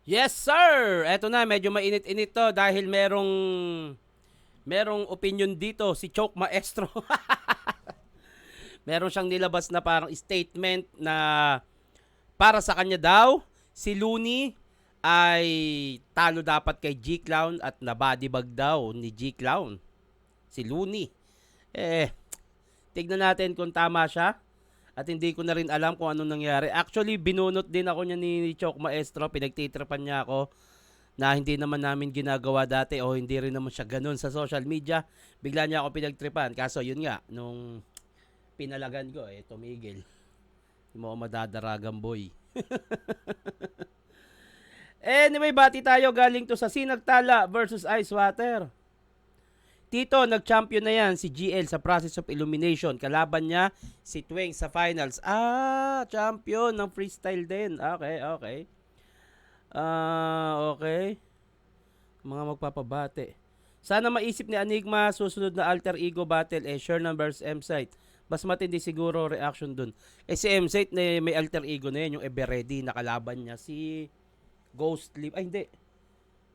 Yes, sir! Eto na, medyo mainit-init to dahil merong opinion dito, si Choke Maestro. Meron siyang nilabas na parang statement na para sa kanya daw, si Looney ay talo dapat kay G-Clown at nabodybag daw ni G-Clown. Si Looney. Eh, tignan natin kung tama siya. At hindi ko na rin alam kung anong nangyari. Actually, binunot din ako niya ni Choke Maestro. Pinagtitripan niya ako na hindi naman namin ginagawa dati o hindi rin naman siya ganun sa social media. Bigla niya ako pinagtripan. Kaso yun nga, nung pinalagan ko, tumigil. Hindi mo ako madadaragang boy. Anyway, bati tayo galing to sa Sinagtala versus Ice Water. Tito, nag-champion na yan si GL sa process of elimination. Kalaban niya si Tweng sa finals. Champion ng freestyle din. Okay. Okay. Mga magpapabate. Sana maisip ni Enigma susunod na alter ego battle Shernan vs. M-Site. Mas matindi siguro reaction dun. Si M-Site na may alter ego na yun, yung Everready na kalaban niya. Si Ghost Leap. Ay, hindi.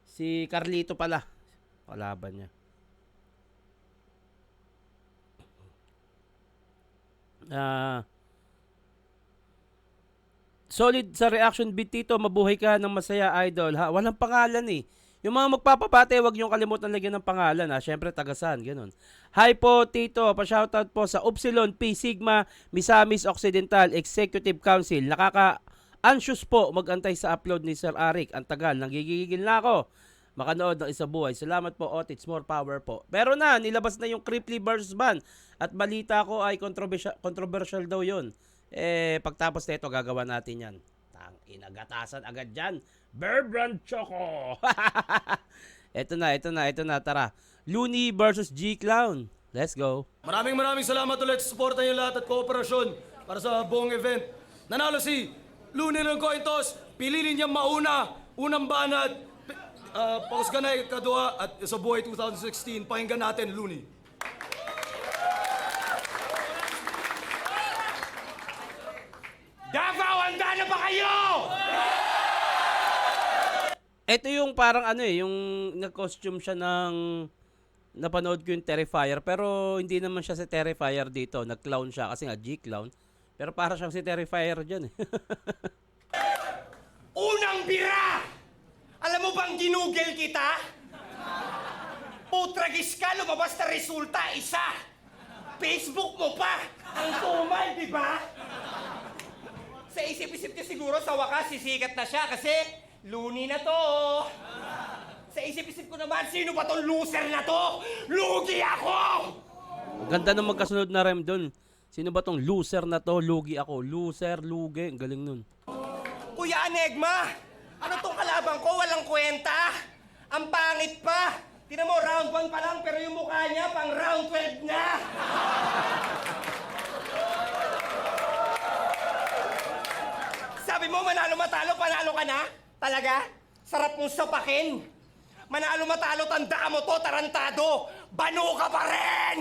Si Carlito pala. Kalaban niya. Solid sa reaction beat Tito, mabuhay ka ng masaya idol ha. Walang pangalan eh. Yung mga magpapabate, wag niyong kalimutan lagyan ng pangalan ha. Syempre tagasan, ganun. Hi po Tito, pa-shoutout po sa Upsilon P Sigma Misamis Occidental Executive Council. Anxious po magantay sa upload ni Sir Arik. Ang tagal, nanggigigil na ako makanood ng isa buhay. Salamat po, Otits. More power po. Pero na, nilabas na yung Cripply versus Ban. At balita ko ay controversial daw yun. Pagtapos nito, gagawa natin yan. Inagatasan agad dyan. Bear Brand Choco. ito na. Tara. Looney versus G-Clown. Let's go. Maraming salamat ulit sa suporta niyo lahat at kooperasyon para sa buong event. Nanalo si Looney ng coin toss. Pilili niya mauna, unang banat. Pausganay, kadua at sa buhay 2016. Pakinggan natin, Looney. Davao, handa na ba kayo? Ito yung parang yung nag-costume siya ng napanood ko yung Terrifier pero hindi naman siya si Terrifier dito. Nag-clown siya kasi nga G-Clown. Pero para siyang si Terrifier dyan eh. Unang bira! Alam mo bang ginugel kita? Putragis ka, lumabas na resulta, isa. Facebook mo pa. Ang tumal, di ba? Sa isip-isip niya siguro sa wakas sisikat na siya kasi Looney na to. Sa isip-isip ko naman, sino ba tong loser na to? Lugi ako! Ang ganda ng magkasunod na rhyme dun. Sino ba tong loser na to? Lugi ako. Loser, lugi. Ang galing nun. Kuya Enigma, ano tong kalaban ko? Walang kwenta. Ang pangit pa. Tinan mo, round 1 pa lang, pero yung mukha niya pang round 12 na. Sabi mo, manalo-matalo, panalo ka na? Talaga? Sarap mong sapakin. Manalo-matalo, tandaan mo to, tarantado. Bano ka pa rin!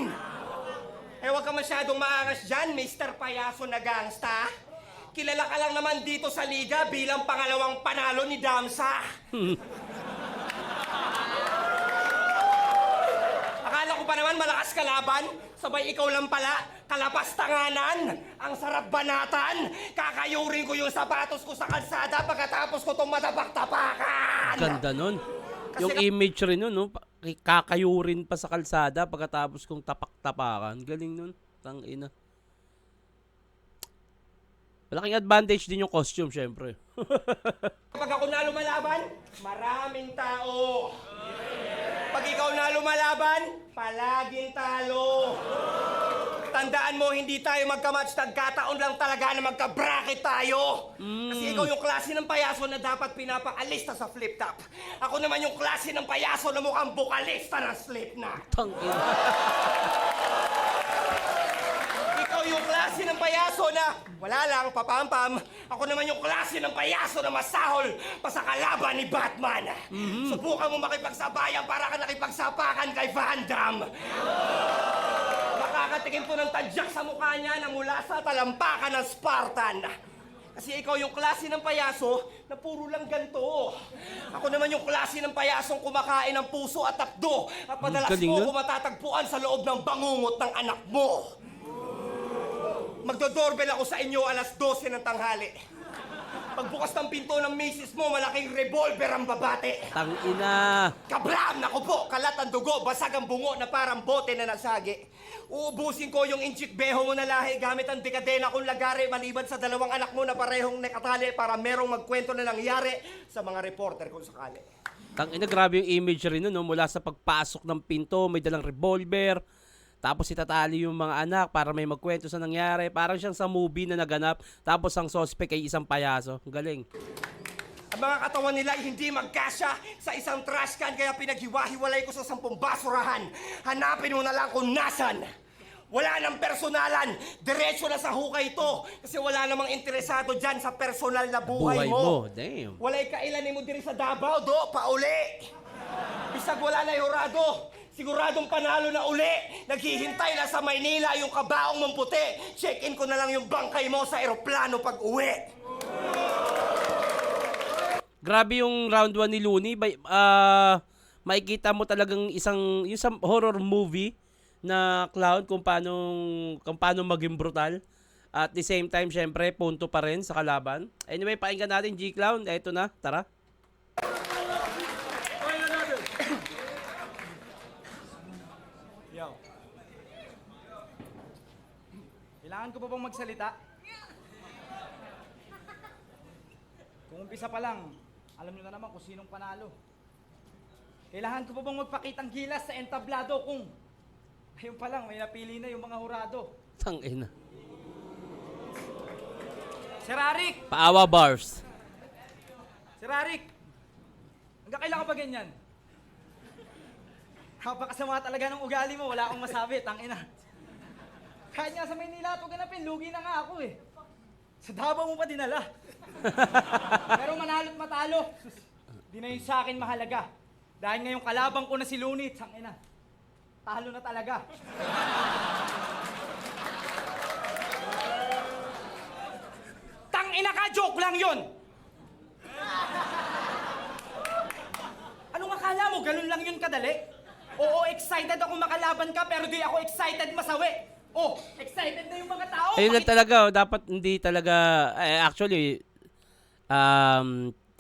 Huwag ka masyadong maangas dyan, Mr. Payaso na gangsta. Kilala ka lang naman dito sa liga bilang pangalawang panalo ni Damsa. Akala ko pa naman malakas kalaban, sabay ikaw lang pala, kalapastanganan. Ang sarap banatan, kakayurin ko yung sapatos ko sa kalsada pagkatapos ko itong matapak-tapakan. Ganda nun. Yung image rin nun, no? Kakayurin pa sa kalsada pagkatapos kong tapak-tapakan. Galing nun. Tangina. Malaking advantage din yung costume, syempre. Pag ako na lumalaban, maraming tao. Pag ikaw na lumalaban, palaging talo. Tandaan mo, hindi tayo magkamatch. Nagkataon lang talaga na magka-bracket tayo. Kasi ikaw yung klase ng payaso na dapat pinapaalista sa flip-top. Ako naman yung klase ng payaso na mukhang bukalista ng Slipknot. Tangina. Ikaw yung klase ng payaso na wala lang, papampam. Ako naman yung klase ng payaso na masahol pa sa kalaban ni Batman. Subukan mo makipagsabayan para ka nakipagsapakan kay Van Damme. Makakatikim po ng tadyak sa mukha niya na mula sa talampakan ng Spartan. Kasi ikaw yung klase ng payaso na puro lang ganito. Ako naman yung klase ng payasong kumakain ng puso at takdo at madalas galing mo nun. ako matatagpuan sa loob ng bangungot ng anak mo. Magdodoorbell ako sa inyo alas 12 ng tanghali. Pagbukas ng pinto ng misis mo, malaking revolver ang babate. Tangina. Kablam! Naku po, kalat ang dugo, basag ang bungo na parang bote na nasagi. Uubusin ko yung inchik beho mo na lahi gamit ang dekadena kong lagari maliban sa dalawang anak mo na parehong nakatali para merong magkwento na nangyari sa mga reporter kung sakali. Tangina, grabe yung imagery nun, no? Mula sa pagpasok ng pinto, may dalang revolver. Tapos itatali yung mga anak para may magkwento sa nangyari. Parang siyang sa movie na naganap. Tapos ang suspect ay isang payaso. Ang galing. Ang mga katawan nila ay hindi magkasya sa isang trash can kaya pinaghiwa-hiwalay ko sa 10 basurahan. Hanapin mo na lang kung nasan. Wala nang personalan. Diretso na sa hukay ito. Kasi wala namang interesado dyan sa personal na buhay, mo. Damn. Walay kailan mo diri sa Davao, do, pauli. Bisag wala na yorado. Siguradong panalo na uli. Naghihintay na sa Maynila yung kabaong mong puti. Check-in ko na lang yung bangkay mo sa eroplano pag uwi. Grabe yung round 1 ni Looney. Makikita mo talagang yung sa horror movie na clown kung paano maging brutal. At the same time, syempre, punto pa rin sa kalaban. Anyway, pakinggan natin G-Clown. Eto na, tara. Yo. Kailangan ko pa bang magsalita? Kung umpisa pa lang, alam nyo na naman kung sinong panalo. Kailangan ko pa bang magpakitang gilas sa entablado kung ayun pa lang, may napili na yung mga hurado. Tangina. Sir Arik! Paawa bars. Sir Arik! Hanggang kailan ka pa ganyan? Napakasama talaga ng ugali mo, wala akong masabi, tangina. Kahit nga sa Maynila ito ganapin, lugi na nga ako eh. Sa Davao mo pa dinala. Pero manalo't matalo, di na yun sa akin mahalaga. Dahil ngayong kalabang ko na si Looney, tangina. Talo na talaga. Tangina ka, joke lang yun! Anong akala mo, ganun lang yun kadali? Oo, excited ako makalaban ka, pero di ako excited masawi. Oh, excited na yung mga tao. Ayun lang talaga, dapat hindi talaga, actually,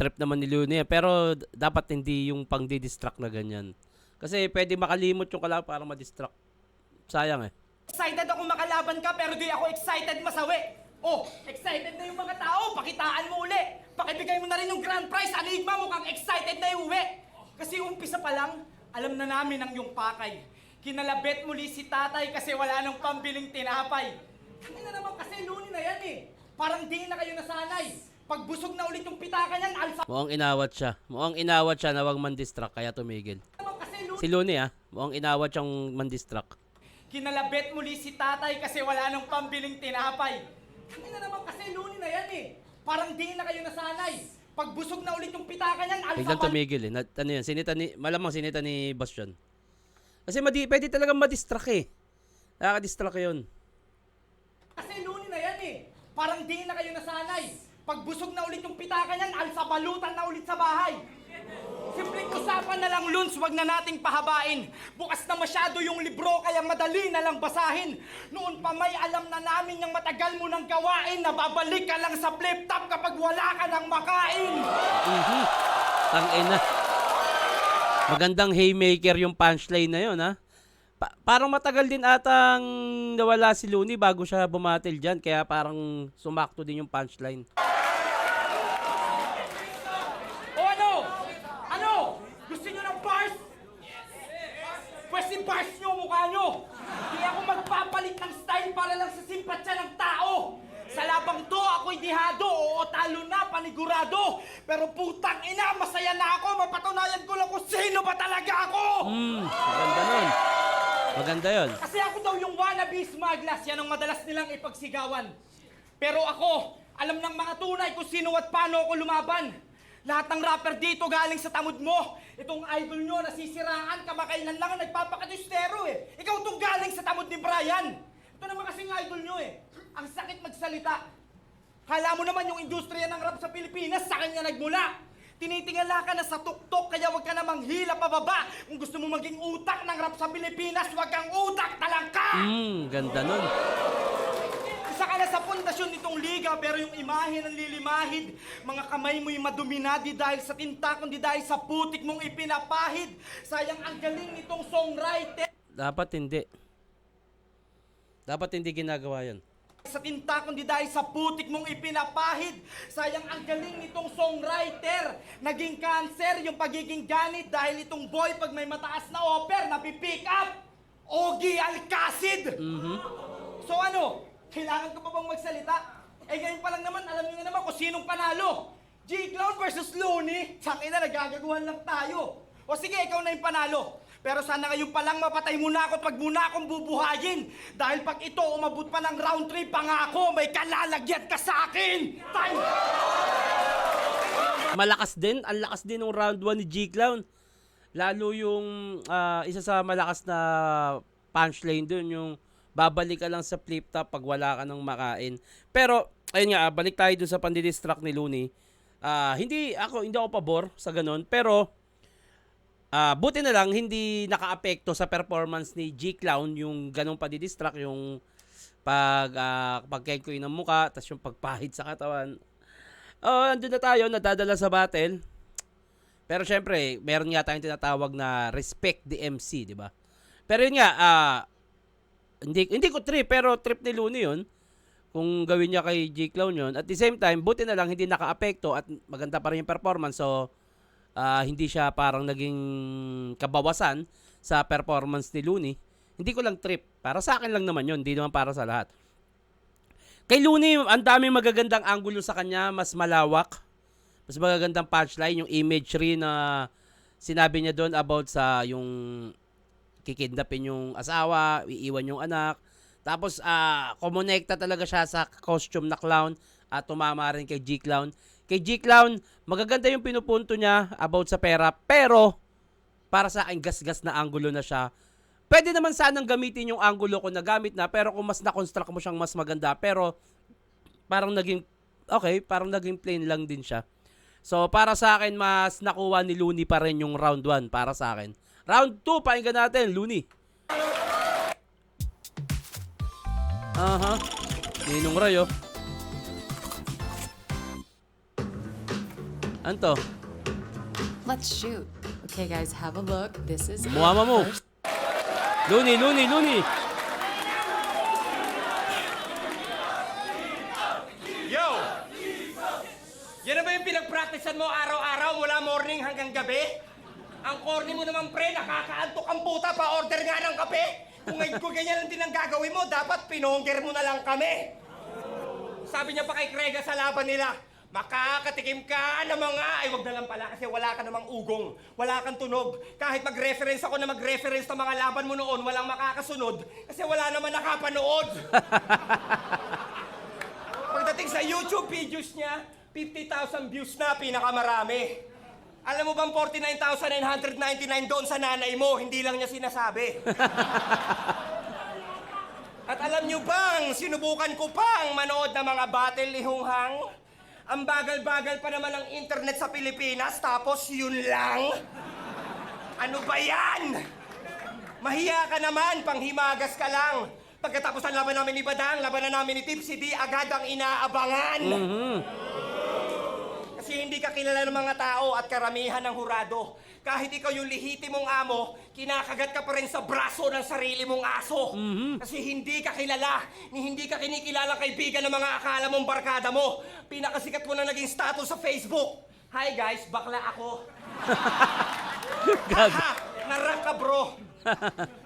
trip naman ni Looney, pero dapat hindi yung pang distract na ganyan. Kasi pwede makalimot yung kalaban para ma-distract. Sayang eh. Excited ako makalaban ka, pero di ako excited masawi. Oh, excited na yung mga tao, pakitaan mo uli. Pakibigay mo na rin yung grand prize, Enigma, mukhang excited na yung uwi. Kasi umpisa pa lang, alam na namin ang iyong pakay. Kinalabit muli si tatay kasi wala nang pambiling tinapay. Kanina naman kasi Looney na yan eh. Parang di na kayo nasanay. Pagbusog na ulit yung pitaka niyan, alsa Mukhang inawat siya. Mukhang inawat siya na wag man-distract kaya tumigil. naman kasi Looney. Si Looney mukhang inawat siyang man-distract. Kinalabit muli si tatay kasi wala nang pambiling tinapay. Kanina naman kasi Looney na yan eh. Parang di na kayo nasanay. Pagbusog na ulit yung pitaka niyan, Biglang tumigil eh. Ano yun, malamang sinita ni Boss John. Kasi pwede talagang ma-distract eh. Nakaka-distract yun. Kasi Looney na yan eh. Parang di na kayo nasanay. Pagbusog na ulit yung pitaka niyan, alsabalutan na ulit sa bahay. Simpleng usapan na lang, Luns, wag na nating pahabain. Bukas na masyado yung libro, kaya madali na lang basahin. Noon pa may alam na namin yung matagal mo nang gawain, na babalik ka lang sa flip-top kapag wala ka nang makain. Tangina. Magandang haymaker yung punchline na yun, ha? Parang matagal din atang nawala si Looney bago siya bumatil dyan. Kaya parang sumakto din yung punchline. O ano? Ano? Gusto nyo ng bars? Pwes i-bars nyo mukha nyo. Di ako magpapalit ng style para lang sa simpatsya ng tao. Sa labang to, ako'y dihado. Oo, talo na, panigurado. Pero putang ina, masaya na ako. Mapatunayan ko lang kung sino ba talaga ako. Maganda nun. Maganda yun. Kasi ako daw yung wannabe smuggler, yan ang madalas nilang ipagsigawan. Pero ako, alam ng mga tunay kung sino at paano ako lumaban. Lahat ng rapper dito galing sa tamod mo. Itong idol nyo, nasisiraan, kamakailan lang ang nagpapakadistero eh. Ikaw itong galing sa tamod ni Brian. Ito naman kasing idol nyo eh. Ang sakit magsalita. Kala mo naman yung industriya ng rap sa Pilipinas sa kanya nagmula. Tinitingala ka na sa tuktok kaya wag ka na manghila pababa. Kung gusto mo maging utak ng rap sa Pilipinas, wag kang utak talangka! Ganda nun. Isa ka na sa pundasyon nitong liga pero yung imahe ng lilimahid. Mga kamay mo'y madumi na di dahil sa tinta kundi dahil sa putik mong ipinapahid. Sayang ang galing nitong songwriter. Dapat hindi ginagawa yun. Sa tinta kundi dahil sa putik mong ipinapahid. Sayang ang galing nitong songwriter. Naging cancer yung pagiging ganit dahil itong boy pag may mataas na offer napipick up. Ogie Alcacid. So ano? Kailangan ko pa bang magsalita? Eh ngayon pa lang naman, alam niyo na naman kung sinong panalo. G-Clown versus Looney. Sakin na, nagagaguhan lang tayo. O sige, ikaw na yung panalo. Pero sana ngayon pa lang mapatay muna ako at wag muna akong bubuhayin. Dahil pag ito umabot pa ng round 3, pangako may kalalagyan ka sa akin! Time! Malakas din. Ang lakas din ng round 1 ni G-Clown. Lalo yung isa sa malakas na punchline dun, yung babalik ka lang sa flip top pag wala ka nang makain. Pero, ayun nga, balik tayo dun sa pandidistract ni Looney. Hindi ako pabor sa ganun. Pero, buti na lang hindi naka-apekto sa performance ni G-Clown yung ganung padidistract, yung pagkengkoy ng muka, tas yung pagpahid sa katawan. Andun na tayo, nadadala sa battle. Pero syempre, meron nga tayong tinatawag na respect the MC, di ba? Pero yun nga, hindi ko trip, pero trip ni Looney yun. Kung gawin niya kay G-Clown yun. At the same time, buti na lang hindi naka-apekto at maganda pa rin yung performance. So, hindi siya parang naging kabawasan sa performance ni Looney. Hindi ko lang trip. Para sa akin lang naman yun. Hindi naman para sa lahat. Kay Looney, ang daming magagandang angulo sa kanya. Mas malawak. Mas magagandang punchline. Yung imagery na sinabi niya doon about sa yung kikidnapin yung asawa, iiwan yung anak. Tapos, kumonekta talaga siya sa costume na clown at tumama rin kay G-Clown. Kay G-Clown, magaganda yung pinupunto niya about sa pera, pero para sa akin, gas-gas na angulo na siya. Pwede naman sanang gamitin yung angulo ko na gamit na, pero kung mas na-construct mo siyang mas maganda, pero parang naging, parang naging plain lang din siya. So, para sa akin, mas nakuha ni Looney pa rin yung round 1 para sa akin. Round 2, pakinggan natin, Looney. Ninong Roy, oh. Anto? Let's shoot. Okay, guys, have a look. This is Muama mo. Looney. Yo! Yan na ba yung pinag-practicean mo araw-araw mula morning hanggang gabi? Ang corny mo naman pre, nakakaantok ang puta pa order nga ng kape. Kung ganyan lang din ang gagawin mo, dapat pinongger mo na lang kami. Sabi niya pa kay Krega sa laban nila, makakatikim ka na mga, ay wag na lang pala kasi wala ka namang ugong, wala kang tunog. Kahit mag-reference ako na mag-reference ng mga laban mo noon, walang makakasunod kasi wala naman nakapanood. Pagdating sa YouTube videos niya, 50,000 views na, pinakamarami. Alam mo bang 49,999 doon sa nanay mo, hindi lang niya sinasabi. At alam niyo bang, sinubukan ko pang manood ng mga battle ni Hung Hang? Ang bagal-bagal pa naman ang internet sa Pilipinas, tapos yun lang? Ano ba yan? Mahiya ka naman, panghimagas ka lang. Pagkatapos ng laban namin ni Badang, laban na namin ni Tipsy, di agad ang inaabangan. Kasi hindi ka kilala ng mga tao at karamihan ng hurado. Kahit ikaw yung lihiti mong amo, kinakagat ka pa rin sa braso ng sarili mong aso. Kasi hindi ka kilala, ni hindi ka kinikilalang kaibigan ng mga akala mong barkada mo. Pinakasikat mo na naging status sa Facebook. Hi guys, bakla ako. Haha, narak ka bro.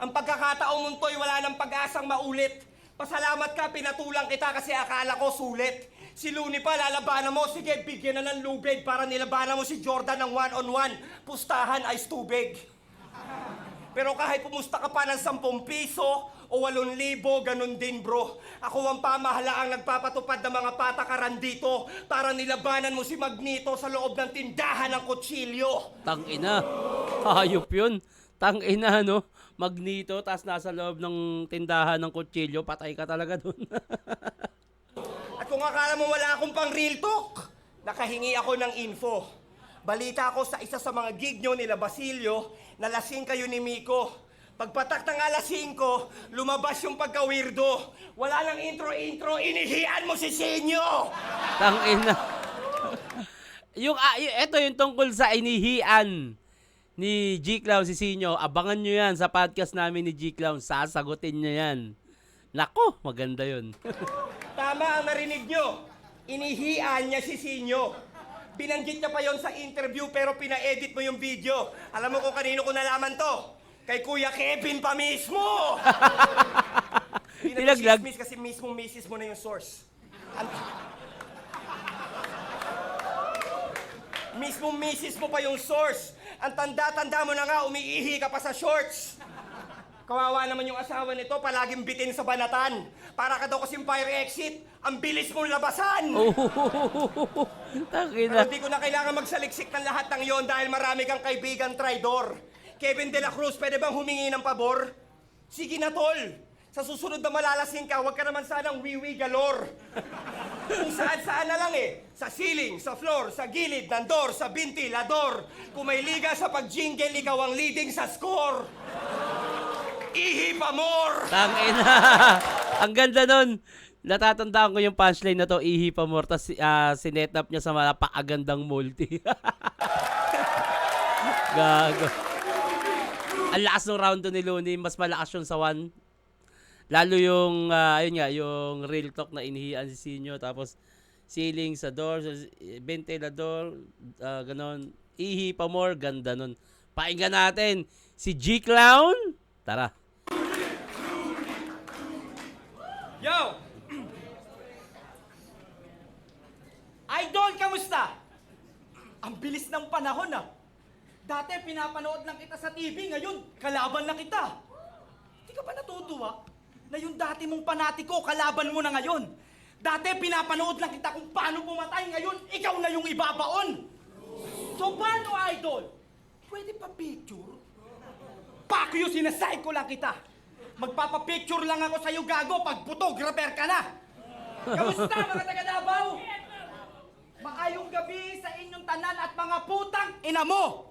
Ang pagkakataong mong to'y wala ng pag-asang maulit. Pasalamat ka, pinatulang kita kasi akala ko sulit. Si Looney pa, lalabanan mo. Sige, bigyan na ng lubid para nilabanan mo si Jordan ng one-on-one. Pustahan ay tubig. Pero kahit pumusta ka pa ng 10 piso o 8,000, ganun din bro. Ako ang pamahalaang nagpapatupad ng mga patakaran dito para nilabanan mo si Magneto sa loob ng tindahan ng kutsilyo. Tangina. Hayop yun. Tangina, no? Magneto, tas nasa loob ng tindahan ng kutsilyo, patay ka talaga dun. At kung akala mo wala akong pang real talk, nakahingi ako ng info. Balita ako sa isa sa mga gig nyo nila Basilio, na lasing kayo ni Miko. Pagpatak ng alas 5, lumabas yung pagka-weirdo. Wala nang intro-intro, inihian mo si Senyo! Tangina. Ito yung tungkol sa inihian ni G Clown si Sinyo. Abangan nyo yan sa podcast namin ni G Clown. Sasagutin nyo yan. Nako, maganda yun. Tama ang narinig nyo. Inihian niya si Sinyo. Binanggit niya pa yon sa interview pero pina-edit mo yung video. Alam mo kung kanino ko nalaman to? Kay Kuya Kevin pa mismo! Tinaglag. Miss kasi mismong misis mo na yung source. Mismong misis mo pa yung source. Ang tanda-tanda mo na nga, umiihi ka pa sa shorts. Kawawa naman yung asawa nito, palaging bitin sa banatan. Para ka daw kasing fire exit, ang bilis mong labasan. Pero Tangina. hindi ko na kailangan magsaliksik ng lahat ng yon dahil marami kang kaibigan traidor. Kevin De La Cruz, pwede bang humingi ng pabor? Sige na, tol. Sa susunod na malalasing ka, huwag ka naman sanang wiwi galore. Kung saan-saan na lang eh. Sa ceiling, sa floor, sa gilid, ng door, sa ventilador. Kung may liga sa pag-jingle, ikaw ang leading sa score. Ihi pa more! Tangina. Ang ganda nun. Natatandaan ko yung punchline na to, ihi pa more. Tapos sinet up niya sa napakagandang multi. Gago. Ang lakas ng round to ni Looney. Mas malakas yun sa 1. Lalo yung, ayun nga, yung real talk na inihian si Sinyo. Tapos ceiling sa door, sa ventilador, ganon. Ihi pa more, ganda nun. Pakinggan natin si G Clown. Tara. Yo! Idol, kamusta? Ang bilis ng panahon ah. Dati pinapanood lang kita sa TV, ngayon kalaban na kita. Hindi ka ba natutuwa na yung dati mong panatiko, kalaban mo na ngayon? Dati pinapanood lang kita kung paano pumatay, ngayon ikaw na yung ibabaon. So paano, Idol? Pwede pa picture? Pakyo, sinasay ko lang kita. Magpapapicture lang ako sa'yo, gago, pag photographer ka na. Kamusta, mga taga-Davao? Maayong gabi sa inyong tanan at mga putang ina mo.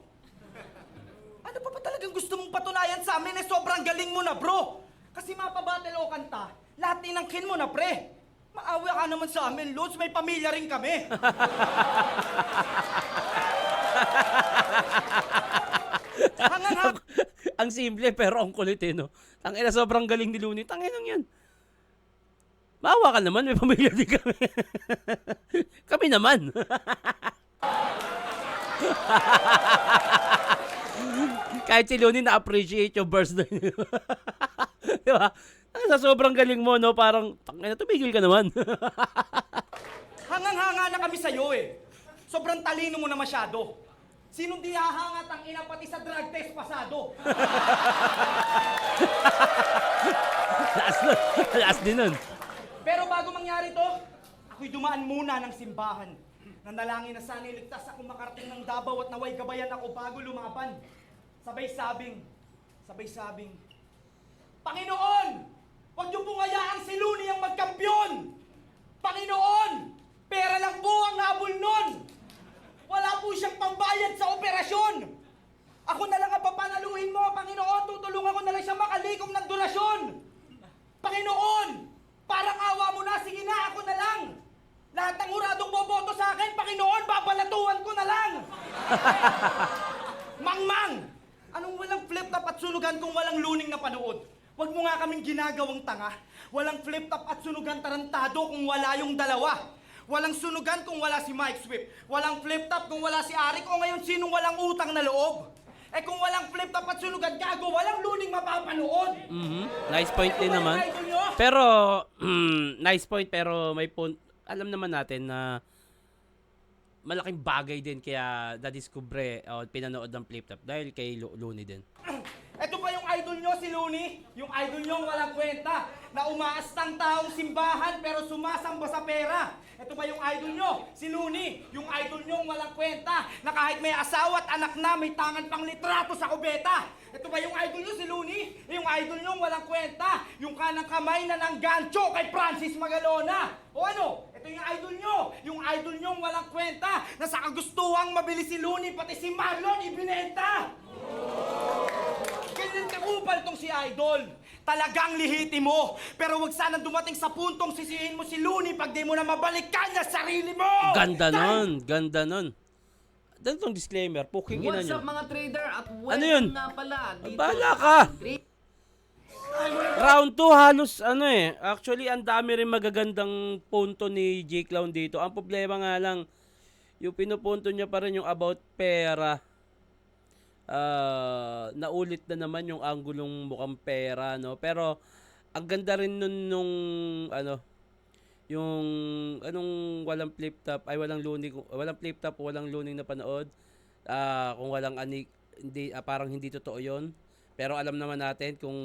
Ano pa ba talagang gusto mong patunayan sa amin? Sobrang galing mo na, bro. Kasi mapabattle o kanta, lahat tinangkin mo na, pre. Maawa ka naman sa amin, Lods. May pamilya rin kami. Ang simple pero ang kulit eh, no? Tangina, sobrang galing ni Looney. Tangina lang yan. Maawa ka naman, may pamilya din kami. Kami naman. Kahit si Looney na-appreciate yung verse na yun. Di ba? Sa sobrang galing mo, no? Parang, tangina, tumigil ka naman. Hangang-hanga na kami sa'yo eh. Sobrang talino mo na masyado. Sinong di hahangat ang ina pati sa drug test pasado? Last din nun. Pero bago mangyari to, ako'y dumaan muna ng simbahan. Nanalangin na sana iligtas ako makarating ng Davao at naway gabayan ako bago lumaban. Sabay-sabing, Panginoon, huwag niyo pong hayaang si Looney ang magkampiyon! Panginoon, pera lang po ang habol nun! Wala po siyang pambayad sa operasyon! Ako na lang ang papanaluhin mo, Panginoon! Tutulungan ko na lang siya makalikom ng donasyon! Panginoon! Parang awa mo na, sige na, ako na lang! Lahat ng huradong boboto sa akin, Panginoon, babalatuhan ko na lang! Mangmang! Anong walang flip-top at sunugan kung walang luning na panood? Huwag mo nga kaming ginagawang tanga. Walang flip-top at sunugan tarantado kung wala yung dalawa. Walang sunugan kung wala si Mike Swift. Walang flip-top kung wala si Arik. O ngayon, sinong walang utang na loob? Eh kung walang flip-top at sunugan, gago, walang luning mapapanood. Nice point din naman. Pero, nice point, pero may point. Alam naman natin na malaking bagay din kaya na-discover o pinanood ng flip-top dahil kay Looney din. Ito pa yung idol nyo, si Looney. Yung idol nyo walang kwenta. Na umaastang taong simbahan pero sumasamba sa pera. Ito pa yung idol nyo, si Looney. Yung idol nyo walang kwenta. Na kahit may asawa at anak na, may tangan pang litrato sa kubeta. Ito pa yung idol nyo, si Looney. Yung idol nyo walang kwenta. Yung kanang kamay na ng gancho kay Francis Magalona. O ano? Ito yung idol nyo! Yung idol nyo walang kwenta na sa kagustuhang mabili si Looney pati si Marlon ibinenta! Ganyan kakupal tong si idol. Talagang lihiti mo. Pero wag sanang dumating sa puntong sisihin mo si Looney pag di mo na mabalikan na sarili mo! Ganda nun, ganda nun. Ganitong disclaimer, puking ina What's nyo. up mga trader at welcome Ano yun? nga pala dito Bahala sa ka! Great Round 2 halos ano eh. Actually, ang dami rin magagandang punto ni J. Clown dito. Ang problema nga lang, yung pinupunto niya pa rin yung about pera. Naulit na naman yung anggulong mukhang pera, no? Pero, ang ganda rin nun nung, ano, yung, anong walang flip top, ay walang Looney, walang flip top, walang Looney na panood. Kung walang anik, hindi, parang hindi totoo yon. Pero alam naman natin kung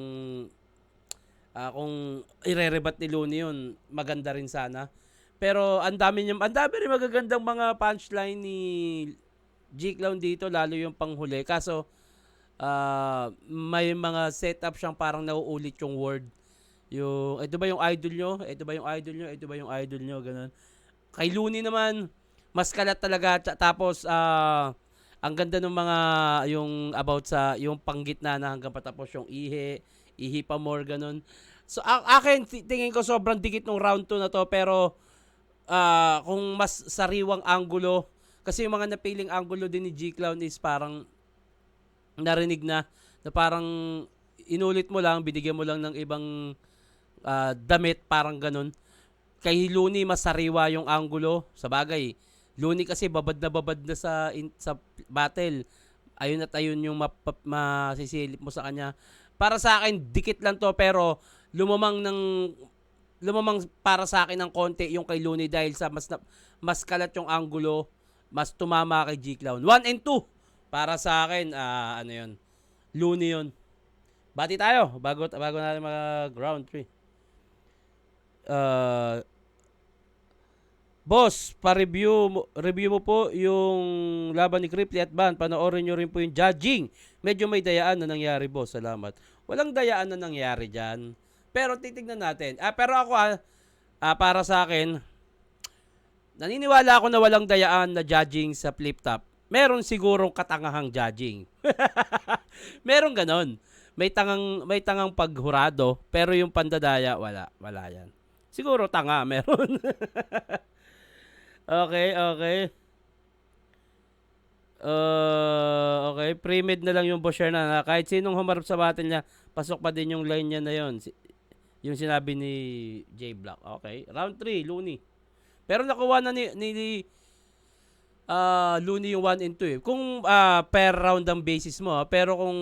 irerebat ni Looney yun, maganda rin sana. Pero ang dami rin magagandang mga punchline ni G Clown dito, lalo yung panghuli. Kaso may mga setup siyang parang nauulit yung word. Yung ito ba yung idol nyo? Ito ba yung idol nyo? Ito ba yung idol nyo? Ganun. Kay Looney naman, mas kalat talaga. Tapos ang ganda ng mga yung about sa yung panggitna na hanggang patapos yung ihi pa more ganun. So akin tingin ko sobrang dikit ng round 2 na to, pero kung mas sariwang anggulo, kasi yung mga napiling anggulo din ni G Clown is parang narinig na parang inulit mo lang, binigyan mo lang ng ibang damit, parang ganun. Kay Looney mas sariwa yung anggulo. Sa bagay, Looney kasi babad na sa battle. Ayun at ayun yung masisilip mo sa kanya. Para sa akin, dikit lang to, pero lumamang para sa akin ng konti yung kay Looney dahil sa mas kalat yung anggulo, mas tumama kay G Clown. 1 and 2 para sa akin, ano yun, Looney yun. Bati tayo bago natin mag round 3. Boss, review mo po yung laban ni Cripply at Ban. Panoorin nyo rin po yung judging. Medyo may dayaan na nangyari, boss. Salamat. Walang dayaan na nangyari dyan. Pero titignan natin. Pero ako, para sa akin, naniniwala ako na walang dayaan na judging sa flip top. Meron sigurong katangahang judging. Meron ganon. May tangang paghurado, pero yung pandadaya, wala yan. Siguro tanga, meron. Okay. Okay, pre-mid na lang yung Bosher na. Kahit sinong humarap sa battle niya, pasok pa din yung line niya na yon. Yung sinabi ni J Block. Okay, round 3, Looney. Pero nakuha na ni Looney yung 1 and 2 eh. Kung per round ang basis mo, pero kung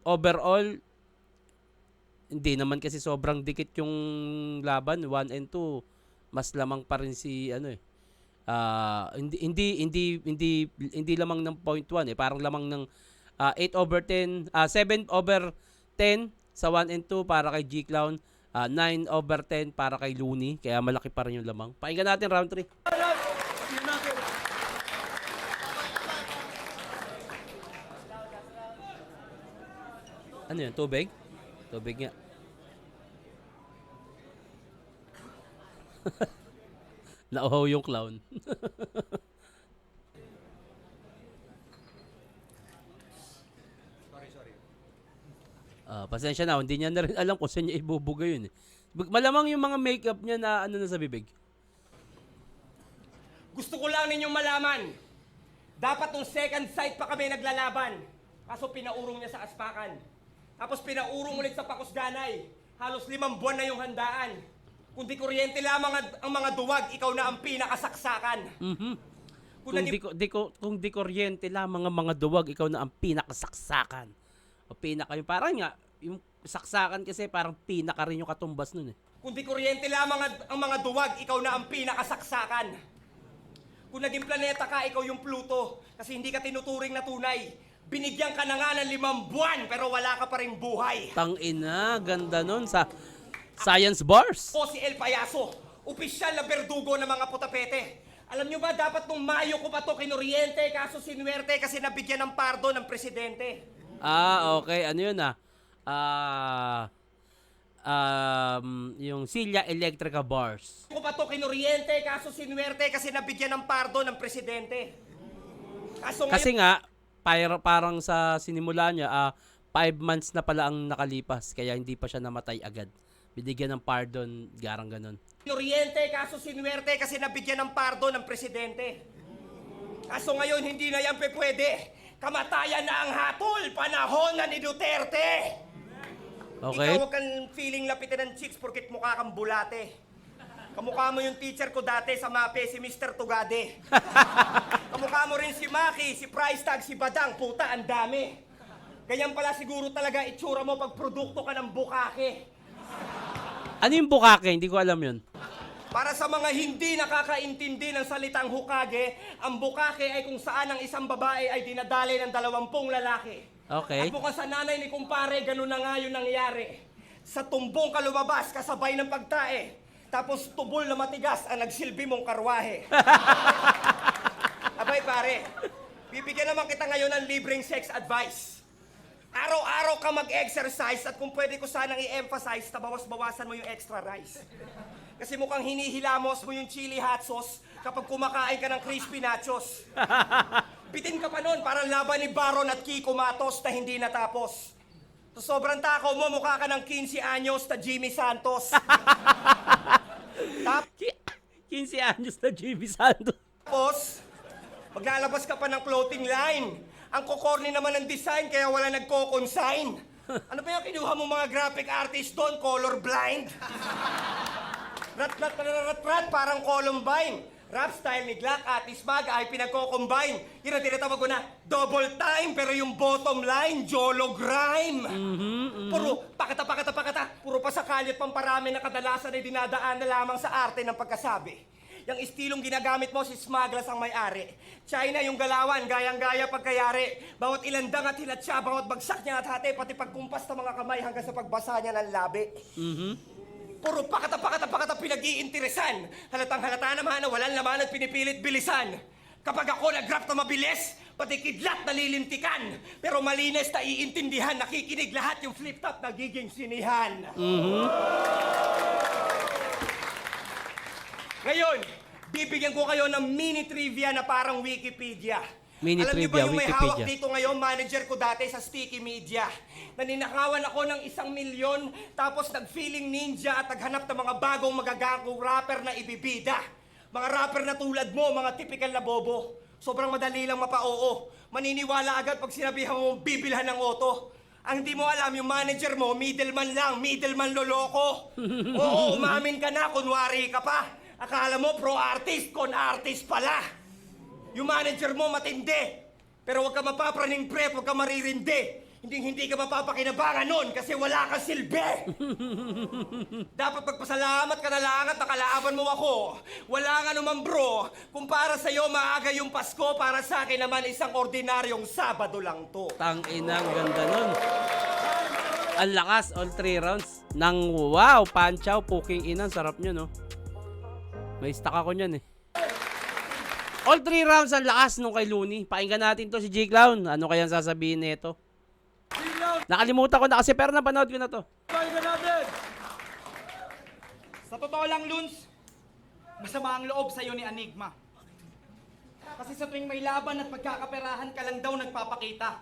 overall, hindi naman kasi sobrang dikit yung laban, 1 and 2. Mas lamang pa rin si hindi lamang ng 0.1 eh, parang lamang ng 8/10, 7/10 sa 1 and 2 para kay G Clown, 9/10 para kay Looney, kaya malaki pa rin yung lamang. Pakinggan natin round 3. Ano yun? Tubig? Tubig nga. Nauhaw yung clown. Pasensya na, hindi niya na rin alam kung saan niya ibubuga yun. Malamang yung mga makeup niya na ano na sa bibig. Gusto ko lang ninyong malaman, dapat nung second sight pa kami naglalaban. Kaso pinaurong niya sa aspakan. Tapos pinaurong ulit sa Pakusganay. Halos 5 buwan na yung handaan. Kung di kuryente lamang ang mga duwag, ikaw na ang pinakasaksakan. Kung di kuryente lamang ang mga duwag, ikaw na ang pinakasaksakan. O yung parang nga, yung saksakan kasi parang pinaka rin yung katumbas nun eh. Kung di kuryente lamang ang mga duwag, ikaw na ang pinakasaksakan. Kung naging planeta ka, ikaw yung Pluto. Kasi hindi ka tinuturing na tunay. Binigyan ka na nga ng 5 buwan, pero wala ka pa rin buhay. Tangina, ganda nun sa Science Bars. O si El Payaso, opisyal na berdugo ng mga putapete. Alam nyo ba, dapat nung Mayo ko pa to kinuryente, kaso sinuwerte kasi nabigyan ng pardo ng presidente. Okay. Ano yun yung Silya Electrica Bars. Ko pa to kinuryente, kaso sinuwerte kasi nabigyan ng pardo ng presidente. Kaso Kasi nga, parang sa sinimula niya, 5 months na pala ang nakalipas, kaya hindi pa siya namatay agad. Binigyan ng pardon, garang ganon. Kuryente, kaso sinuwerte kasi nabigyan ng pardo ng presidente. Kaso ngayon, hindi na yan pwede. Kamatayan na ang hatol, panahon na ni Duterte. Okay? Ikaw huwag kang feeling lapitan ng chicks porkit mukha kang bulate. Kamukha mo yung teacher ko dati sa MAPE, si Mr. Tugade. Kamukha mo rin si Maki, si Price Tag, si Badang, puta, ang dami. Ganyan pala siguro talaga itsura mo pag produkto ka ng bukake. Ano yung bukake? Hindi ko alam yun. Para sa mga hindi nakakaintindi ng salitang hukage, ang bukake ay kung saan ang isang babae ay dinadali ng 20 lalaki. Okay. At mukhang sa nanay ni kumpare, ganun na nga yun nangyari. Sa tumbong ka lumabas, kasabay ng pagtae. Tapos tubol na matigas ang nagsilbi mong karwahe. Abay pare, bibigyan naman kita ngayon ng libreng sex advice. Araw-araw ka mag-exercise at kung pwede ko sanang i-emphasize na bawas-bawasan mo yung extra rice. Kasi mukhang hinihilamos mo yung chili hot sauce kapag kumakain ka ng crispy nachos. Bitin ka pa nun, parang laban ni Baron at Kiko Matos na hindi natapos. So, sobrang takaw mo, mukha ka ng 15 anyos na Jimmy Santos. 15 anyos na Jimmy Santos. Tapos, maglalabas ka pa ng clothing line. Ang kukorni naman ng design, kaya wala nagko-consign. Ano ba yung kinuha mo mga graphic artist doon? Colorblind? Rat, parang Columbine. Rap style ni Glock at Ismag ay pinagko-combine. Yun ang tinatawag ko na double time, pero yung bottom line, Jolo Grime. Puro pakata. Puro pa sa kalyat pamparami na kadalasan ay dinadaan na lamang sa arte ng pagkasabi. Yung estilong ginagamit mo, si Smaglas ang may-ari. China yung galawan, gayang-gaya pagkayari. Bawat ilandang at hilatsa, bawat bagsak niya at hati, pati pagkumpas ng mga kamay hanggang sa pagbasa niya ng labi. Puro pakata, pinag-iinteresan. Halatang-halata naman na walang laman at pinipilit bilisan. Kapag ako nag-rap na mabilis, pati kidlat nalilintikan. Pero malinis na iintindihan, nakikinig lahat yung flip-top nagiging sinihan. Ngayon, bibigyan ko kayo ng mini trivia na parang Wikipedia. Mini Alam niyo trivia, ba yung may Wikipedia. hawak dito ngayon, manager ko dati sa Sticky Media. Naninakawan ako ng 1 milyon, tapos nag-feeling ninja at naghanap ng mga bagong magagangong rapper na ibibida. Mga rapper na tulad mo, mga typical na bobo. Sobrang madali lang mapa-oo. Maniniwala agad pag sinabihan mo bibilhan ng auto. Ang hindi mo alam, yung manager mo, middleman lang, middleman loloko. Oo, umamin ka na, kunwari ka pa. Akala mo pro-artist, con-artist pala. Yung manager mo matindi. Pero huwag ka mapapraning prep, huwag ka maririndi. Hindi ka mapapakinabangan nun kasi wala kang silbi. Dapat magpasalamat ka na lang at nakalaban mo ako. Wala nga naman bro. Kung para sa'yo maaga yung Pasko, para sa akin naman isang ordinaryong Sabado lang to. Tang-ina, ang ganda nun. Ang lakas, all 3 rounds. Nang wow, panchaw, puking inang, sarap nyo, no? May stock ako nyan, eh. All 3 rounds ang lakas nung kay Looney. Pakinggan natin to si G-Clown. Ano kayang sasabihin nito? Nakalimutan ko na kasi pero napanood ko na to. Pakinggan natin! Sa totoo lang, Luns, masama ang loob sa'yo ni Enigma. Kasi sa tuwing may laban at pagkakaperahan ka lang daw nagpapakita.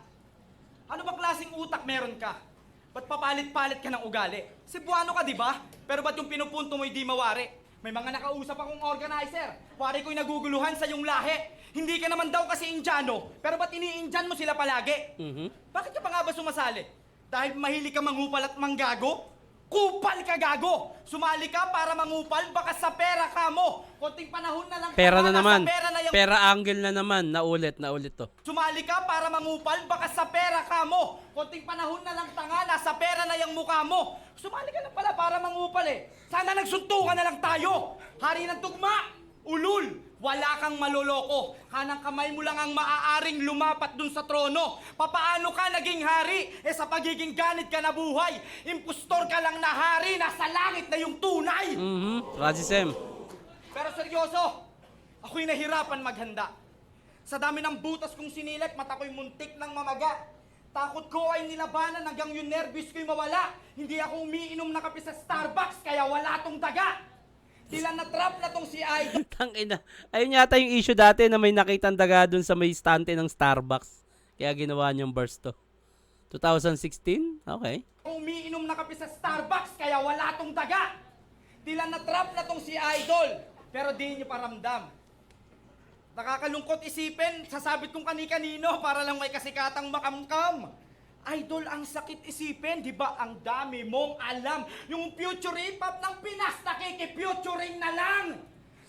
Ano ba klaseng utak meron ka? Ba't papalit-palit ka ng ugali? Cebuano ka, di ba? Pero ba't yung pinupunto mo'y di mawari? May mga nakausap akong organizer. Pare ko'y naguguluhan sa iyong lahi. Hindi ka naman daw kasi Indiano, pero ba't ini-Indian mo sila palagi? Bakit ka pa nga ba sumasali? Dahil mahilig ka mangupal at manggago? Kupal ka gago! Sumali ka para mangupal, baka sa pera ka mo! Konting panahon na lang. Pera na nasa naman. Pera, na yung... Pera angle na naman. Naulit to. Sumali ka para mangupal, baka sa pera ka mo! Konting panahon na lang tanga, nasa pera na yung mukha mo! Sumali ka lang pala para mangupal eh! Sana nagsuntukan na lang tayo! Hari ng tugma! Ulul! Wala kang maloloko. Kanang kamay mo lang ang maaaring lumapat dun sa trono. Papaano ka naging hari? Sa pagiging ganit ka nabuhay. Impostor ka lang na hari. Nasa langit na yung tunay. Razisem. Pero seryoso, ako'y nahirapan maghanda. Sa dami ng butas kong sinilip, mata ko'y muntik ng mamaga. Takot ko ay nilabanan hanggang yung nervous ko'y mawala. Hindi ako umiinom na kape sa Starbucks kaya wala tong daga. Tila na-trap na tong si Idol. Tangina. Ayun yata yung issue dati na may nakitang daga dun sa may stante ng Starbucks. Kaya ginawa niyang burst to. 2016? Okay. Umiinom na kape sa Starbucks kaya wala tong daga. Tila na-trap na tong si Idol. Pero di niyo paramdam. Nakakalungkot isipin, sasabit kong kani-kanino para lang may kasikatang makamkam. Idol, ang sakit isipin, di ba ang dami mong alam? Yung future hip-hop ng Pinas, nakiki-futuring na lang!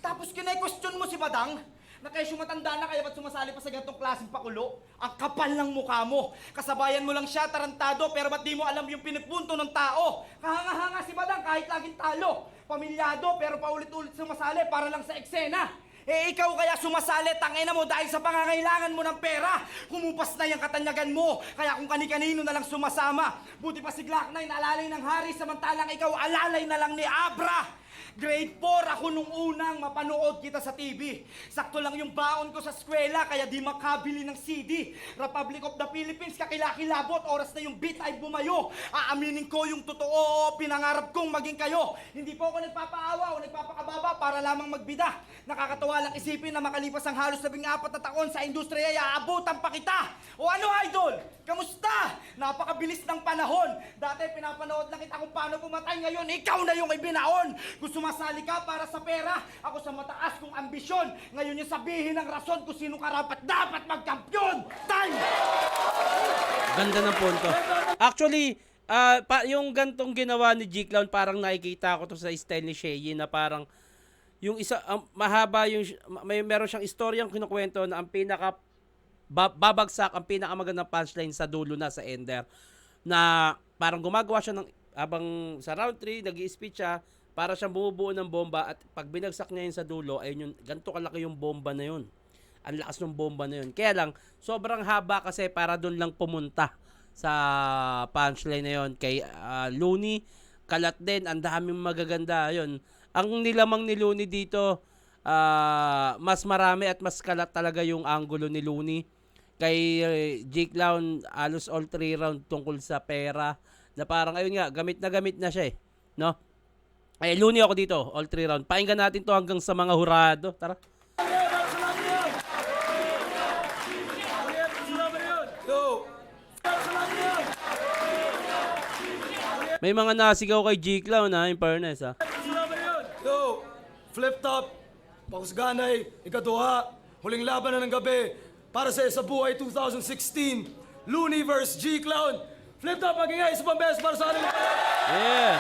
Tapos kinay-question mo si Badang, na kayo matanda na kaya ba't sumasali pa sa ganitong klaseng pakulo? Ang kapal ng mukha mo. Kasabayan mo lang siya, tarantado, pero ba't di mo alam yung pinipunto ng tao? Kahanga-hanga si Badang kahit laging talo. Pamilyado, pero paulit-ulit sumasali para lang sa eksena. Eh ikaw kaya sumasali, tangina mo dahil sa pangangailangan mo ng pera. Humupas na yung katanyagan mo, kaya kung kani-kanino na lang sumasama. Buti pa si Glock 9 alalay ng hari, samantalang ikaw alalay na lang ni Abra. Grade 4 ako nung unang mapanood kita sa TV. Sakto lang yung baon ko sa eskwela, kaya di makabili ng CD. Republic of the Philippines, kakilakilabot, oras na yung beat ay bumayo. Aaminin ko yung totoo, pinangarap kong maging kayo. Hindi po ako nagpapaawa o nagpapakababa para lamang magbida. Nakakatawa lang isipin na makalipas ang halos 14 na taon sa industriya, aabutan pa kita. O ano, Idol? Kamusta? Napakabilis ng panahon. Dati pinapanood lang kita kung paano pumatay, ngayon ikaw na yung ibinaon. Gusto masali ka para sa pera, ako sa mataas kong ambisyon. Ngayon yung sabihin ng rason kung sino karapat dapat magkampiyon. Time! Ganda ng punto. Actually, yung gantong ginawa ni G-Clown, parang nakikita ko to sa style ni Shea na parang yung isa, mahaba yung, meron siyang istoryang kinukwento na ang pinaka babagsak, ang pinakamagandang punchline sa dulo na sa ender. Na parang gumagawa siya ng, habang sa round 3, nag-i-speech siya, para siyang bumubuo ng bomba at pag binagsak niya yun sa dulo, ayun yung, ganito kalaki yung bomba na yun. Ang lakas ng bomba na yun. Kaya lang, sobrang haba kasi para doon lang pumunta sa punchline na yun. Kay Looney, kalat din, ang daming magaganda yun. Ang nilamang ni Looney dito, mas marami at mas kalat talaga yung angulo ni Looney. Kay G-Clown, alos all 3 round tungkol sa pera. Na parang, ayun nga, gamit na siya eh. No? Ay, Looney ako dito, all 3 round. Pakinggan natin to hanggang sa mga hurado. Tara. May mga nasigaw kay G-Clown ha, in fairness ha. Yo, Flip Top, Pakusganay, ikaduha, huling laban na ng gabi para sa Buhay 2016, Looney vs. G-Clown. Flip Top, magingay, isa pang beses para sa ating Yeah.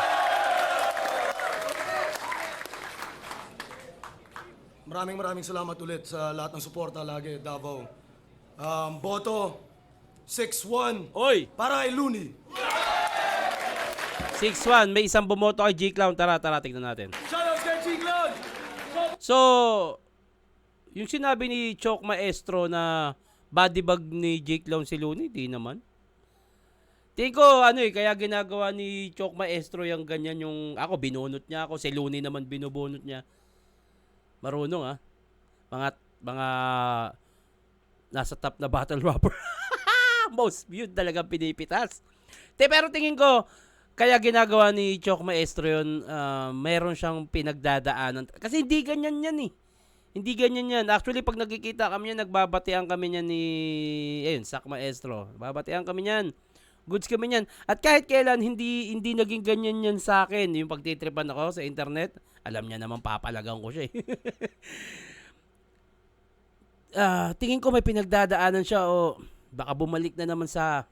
Maraming salamat ulit sa lahat ng suporta lagi, Davao. Boto, 6-1 Oy, para kay Looney. 6-1, may isang bumoto kay G-Clown. Tara, tignan natin. Shoutout kay G-Clown! So, yung sinabi ni Chok Maestro na body bag ni G-Clown si Looney, di naman. Tingin ko, kaya ginagawa ni Chok Maestro yung ganyan yung, ako, binunot niya ako, si Looney naman binubunot niya. Marunong mga nasa top na battle rapper. Most viewed talagang pinipitas. Pero tingin ko, kaya ginagawa ni Chok Maestro yun, mayroon siyang pinagdadaanan. Kasi hindi ganyan yan eh. Hindi ganyan yan. Actually, pag nagkikita kami yan, nagbabatian kami yan ni, Sak Maestro. Babatian kami yan. Goods kami yan. At kahit kailan, hindi naging ganyan yan sa akin. Yung pagtitripan ako sa internet, alam niya naman papalagang ko siya eh. Tingin ko may pinagdadaanan siya o baka bumalik na naman sa...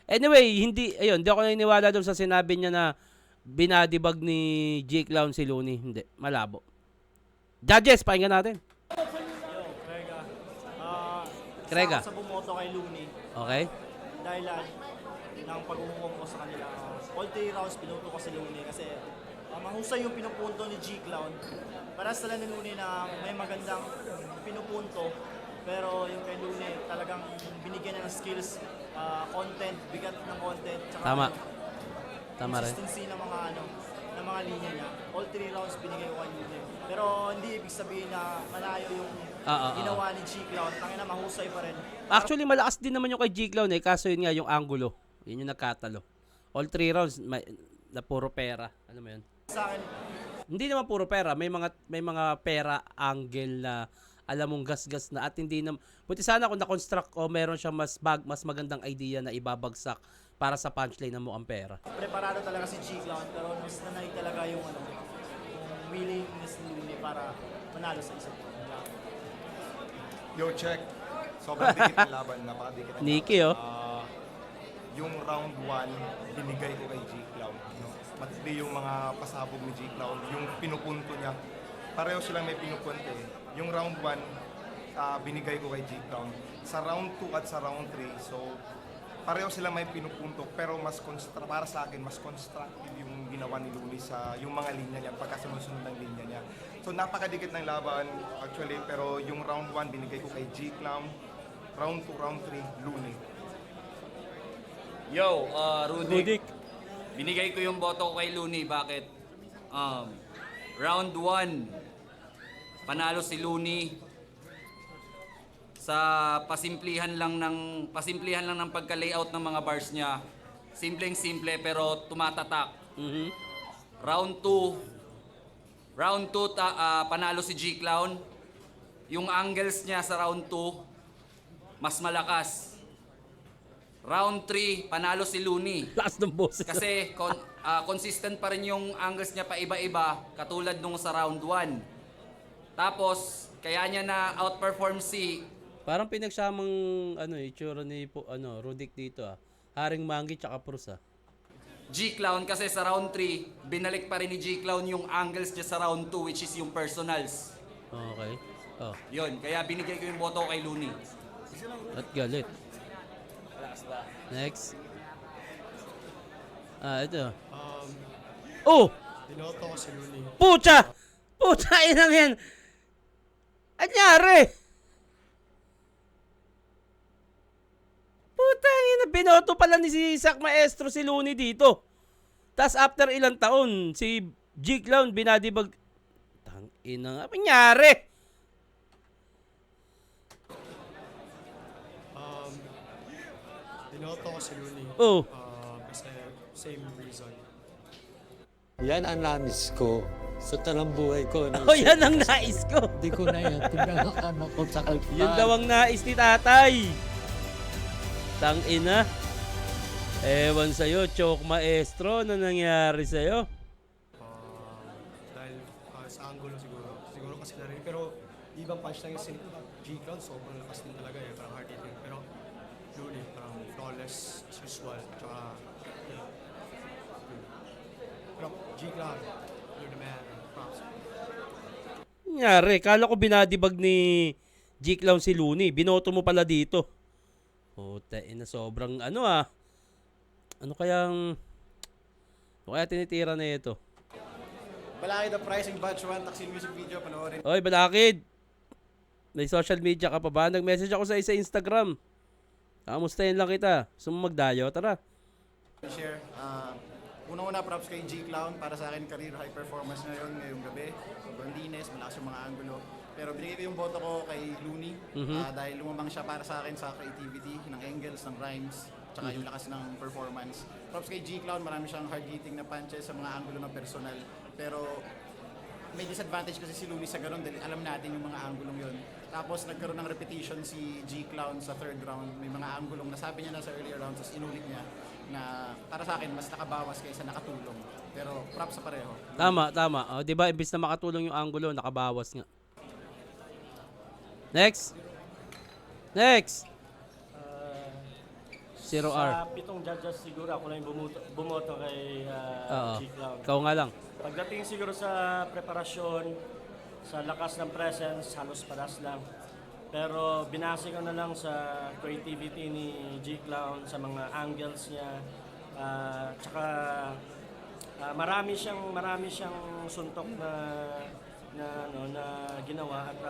Anyway, hindi ako naniniwala doon sa sinabi niya na binadibag ni G-Clown si Looney. Hindi, malabo. Judges, pakinggan natin. Krega. Sa bumoto kay Looney, Okay? dahilan ng pag-uungkong ko sa kanila. All 3 rounds, pinuto ko si Looney kasi mahusay yung pinupunto ni G-Clown. Para sa ni Looney na may magandang pinupunto, pero yung kay Looney talagang binigyan niya ng skills, content, bigat ng content, tsaka Tama. Tama rin. consistency ng mga linya niya. All 3 rounds binigay ko kay Looney. Pero hindi ibig sabihin na malayo yung ginawa ni G-Clown, tangina mahusay pa rin. Actually, malakas din naman yung kay G-Clown eh. Kaso yun nga, yung angulo. Yun yung nagkatalo. All 3 rounds, na puro pera. Ano mo yun? Sa akin, Hindi naman puro pera. May mga pera angle na alam mong gas-gas na at hindi na... Buti sana kung na-construct o meron siyang mas magandang idea na ibabagsak para sa punchline na mukhang pera. preparado talaga si G-Clown, pero mas nanay talaga yung yung willingness ni Luni para manalo sa isang round. Yo, check. Sobrang dikit ang laban. Napakadikit ang Nikki, laban. oh. Yung round 1, binigay ko kay G-Clown. No? Matindi yung mga pasabog ni G-Clown. Yung pinupunto niya. Pareho silang may pinupunto eh. Yung round 1, binigay ko kay G-Clown. Sa round 2 at sa round 3, so pareho silang may pinupunto. Pero para sa akin, mas constructive yung ginawa ni Luni sa yung mga linya niya, pagkasunod-sunod ng linya niya. So napakadikit ng laban actually, pero yung round 1 binigay ko kay G-Clown. Round 2, round 3, Luni. Yo, Rudik. Binigay ko yung boto ko kay Looney. Bakit? Round 1, panalo si Looney sa pasimplihan lang ng pagka-layout ng mga bars niya. Simpleng-simple pero tumatatak. Round 2, panalo si G-Clown. Yung angles niya sa round 2, mas malakas. Round 3, panalo si Looney. Lakas ng boses. Kasi consistent pa rin yung angles niya pa iba-iba, katulad nung sa round 1. Tapos, kaya niya na outperform si Parang pinagsamang itsura ni Rudik dito ah. Haring Mangi tsaka Prus ah. G-Clown kasi sa round 3, binalik pa rin ni G-Clown yung angles niya sa round 2, which is yung personals. Okay. Oh, Yun, kaya binigay ko yung boto ko kay Looney. at galit. Next. Ito. Oh! Dinoto ko si Luni. Pucha! Pucha, inang yan! Anyari? Puta, ina, binoto pala ni si Sak Maestro si Looney dito. Tas after ilang taon, si G-Clown binadibag... Tang ina nga, anyari? Dinoto ko si Luni. Oh. Kasi same reason. Yan ang namis ko sa talang buhay ko. Oh, yan ang nais ko. Hindi ko na yan. Tinangakan ako sa kalpan. Yun daw ang nais ni tatay. Tang ina. Ewan sa'yo, Chok Maestro, ano nangyari sa'yo? Dahil sa angulo siguro. Siguro kasi na rin. Pero ibang punch lang yung G-Clown. Sobrang lakas din talaga eh. Parang hard hitting. Pero Luni, parang flawless as usual. Tsaka, yeah. Pero G-Clown, you're the man. Props. Nangyari, kala ko binadibag ni G-Clown si Looney. Binoto mo pala dito. Puta, ina, sobrang Ano kaya tinitira na ito? Balakid the pricing batch 1, Taksil music video, panoorin. Oy, Balakid! May social media ka pa ba? Nag-message ako sa Instagram. Kamustahin lang kita. Gusto mo magdayo? Tara. Share. Unang-una props kay G-Clown, para sa akin career high performance na yun ngayong gabi. Sobrang linis, malakas yung mga angulo. Pero binigay ko yung boto ko kay Looney dahil lumamang siya para sa akin sa creativity, ng angles, ng rhymes, tsaka yung lakas ng performance. Props kay G-Clown, marami siyang hard-hitting na punches sa mga angulo ng personal. Pero may disadvantage kasi si Looney sa ganun dahil alam natin yung mga anggulong yun. Tapos nagkaroon ng repetition si G-Clown sa third round. May mga anggulong nasabi niya na sa earlier rounds, tapos inulit niya na para sa akin mas nakabawas kaysa nakatulong. Pero props sa pareho. Tama. O, di ba, imbis na makatulong yung angulo, nakabawas nga. Next. 0R. Sa 7 judges siguro ako lang yung bumoto kay Oo. G-Clown. Ikaw nga lang. Pagdating siguro sa preparasyon, sa lakas ng presence, halos paras lang. Pero binase ko na lang sa creativity ni G-Clown, sa mga angles niya. Tsaka marami siyang suntok na ginawa at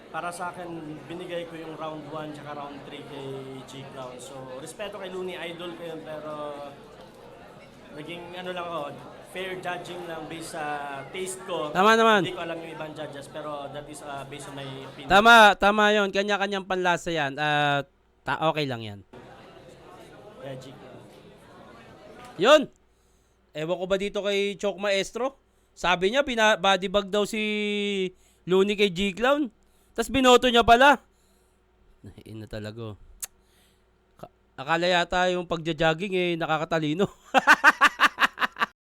para sa akin, binigay ko yung round 1 tsaka round 3 kay G-Clown. So, respeto kay Looney, idol ko yun, pero naging lang ako, fair judging lang based sa taste ko. Tama naman. Hindi ko alam yung ibang judges, pero that is based on my opinion. Tama yon. Kanya-kanyang panlasa yan. Okay lang yan. Yeah, G Clown. Yun. Ewan ko ba dito kay Chok Maestro? Sabi niya, body bag daw si Looney kay G-Clown. Tapos binoto niya pala. Ina talaga. Akala yata yung pagja-jogging nakakatalino.